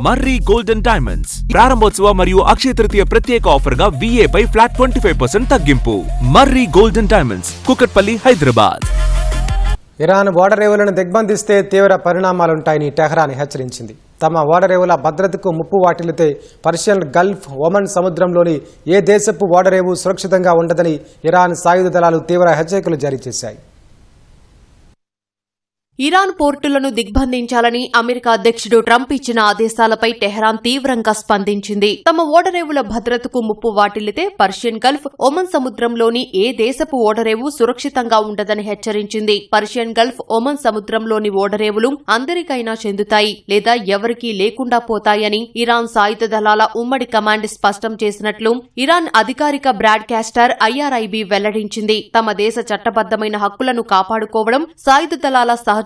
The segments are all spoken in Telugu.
మర్రి గోల్డెన్ డైమండ్స్ ప్రారంభోత్సవ మరియు అక్షయ తృతీయ ప్రత్యేక ఆఫర్ గా VA పై ఫ్లాట్ 25% తగ్గింపు. Marri golden diamonds, Kukatpally, Hyderabad. Iran ఓడరేవులను దిగ్బంధిస్తే తీవ్ర పరిణామాలుంటాయని టెహ్రాన్ హెచ్చరించింది. తమ ఓడరేవుల భద్రతకు ముప్పు వాటిల్లితే పర్షియన్ గల్ఫ్, ఒమన్ సముద్రంలోని ఏ దేశపు ఓడరేవు సురక్షితంగా ఉండదని ఇరాన్ సాయుధ దళాలు తీవ్ర హెచ్చరికలు జారీ చేశాయి. ఇరాన్ పోర్టులను దిగ్బంధించాలని అమెరికా అధ్యక్షుడు ట్రంప్ ఇచ్చిన ఆదేశాలపై టెహ్రాన్ తీవ్రంగా స్పందించింది. తమ ఓడరేవుల భద్రతకు ముప్పు వాటిల్లితే పర్షియన్ గల్ఫ్, ఒమన్ సముద్రంలోని ఏ దేశపు ఓడరేవు సురక్షితంగా ఉండదని హెచ్చరించింది. పర్షియన్ గల్ఫ్, ఒమన్ సముద్రంలోని ఓడరేవులు అందరికైనా చెందుతాయి లేదా ఎవరికీ లేకుండా పోతాయని ఇరాన్ సాయుధ దళాల ఉమ్మడి కమాండ్ స్పష్టం చేసినట్లు ఇరాన్ అధికారిక బ్రాడ్కాస్టర్ IRIB వెల్లడించింది. తమ దేశ చట్టబద్దమైన హక్కులను కాపాడుకోవడం సాయుధ దళాల సహజమైన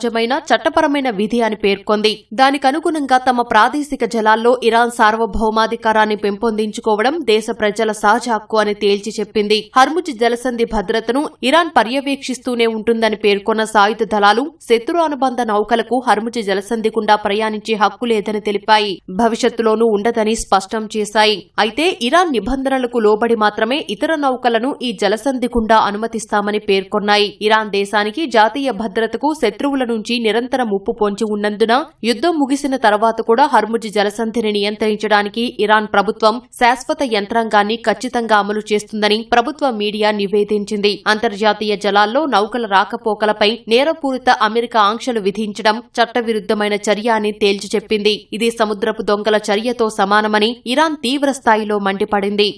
చట్టపరమైన విధి అని పేర్కొంది. దానికనుగుణంగా తమ ప్రాదేశిక జలాల్లో ఇరాన్ సార్వభౌమాధికారాన్ని పెంపొందించుకోవడం దేశ ప్రజల సహజ హక్కు అని తేల్చి చెప్పింది. హర్ముజ్ జలసంధి భద్రతను ఇరాన్ పర్యవేక్షిస్తూనే ఉంటుందని పేర్కొన్న సాయుధ దళాలు శత్రు అనుబంధ నౌకలకు హర్ముజ్ జలసంధి గుండా ప్రయాణించే హక్కు లేదని తెలిపాయి. భవిష్యత్తులోనూ ఉండదని స్పష్టం చేశాయి. అయితే ఇరాన్ నిబంధనలకు లోబడి మాత్రమే ఇతర నౌకలను ఈ జలసంధి గుండా అనుమతిస్తామని పేర్కొన్నాయి. ఇరాన్ దేశానికి జాతీయ భద్రతకు శత్రువుల నుంచి నిరంతర ముప్పు పొంచి ఉన్నందున యుద్దం ముగిసిన తర్వాత కూడా హర్ముజ్ జలసంధిని నియంత్రించడానికి ఇరాన్ ప్రభుత్వం శాశ్వత యంత్రాంగాన్ని ఖచ్చితంగా అమలు చేస్తుందని ప్రభుత్వ మీడియా నివేదించింది. అంతర్జాతీయ జలాల్లో నౌకల రాకపోకలపై నేరపూరిత అమెరికా ఆంక్షలు విధించడం చట్టవిరుద్ధమైన చర్య అని తేల్చి చెప్పింది. ఇది సముద్రపు దొంగల చర్యతో సమానమని ఇరాన్ తీవ్ర స్థాయిలో మండిపడింది.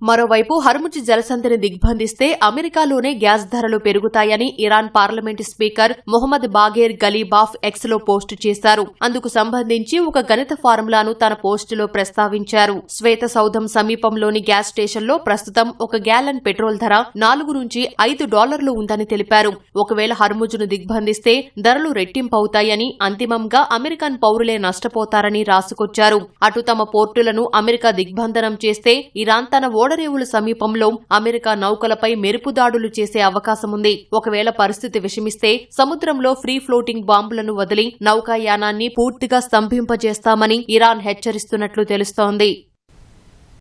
మరోవైపు హర్ముజ్ జలసంధిని దిగ్బంధిస్తే అమెరికాలోనే గ్యాస్ ధరలు పెరుగుతాయని Iran parliament speaker Mohammad Bagher Ghalibaf ఎక్స్లో పోస్టు చేశారు. అందుకు సంబంధించి ఒక గణిత ఫార్ములాను తన పోస్టులో ప్రస్తావించారు. శ్వేత సౌధం సమీపంలోని గ్యాస్ స్టేషన్లో ప్రస్తుతం ఒక గ్యాలన్ పెట్రోల్ ధర $4 నుంచి $5 ఉందని తెలిపారు. ఒకవేళ హర్ముజ్ను దిగ్బంధిస్తే ధరలు రెట్టింపవుతాయని, అంతిమంగా అమెరికన్ పౌరులే నష్టపోతారని రాసుకొచ్చారు. అటు తమ పోర్టులను అమెరికా దిగ్బంధనం చేస్తే ఇరాన్ తన ఓడరేవుల సమీపంలో అమెరికా నౌకలపై మెరుపుదాడులు చేసే అవకాశముంది. ఒకవేళ పరిస్థితి విషమిస్తే సముద్రంలో ఫ్రీ ఫ్లోటింగ్ బాంబులను వదిలి నౌకాయానాన్ని పూర్తిగా స్తంభింపజేస్తామని ఇరాన్ హెచ్చరిస్తున్నట్లు తెలుస్తోంది.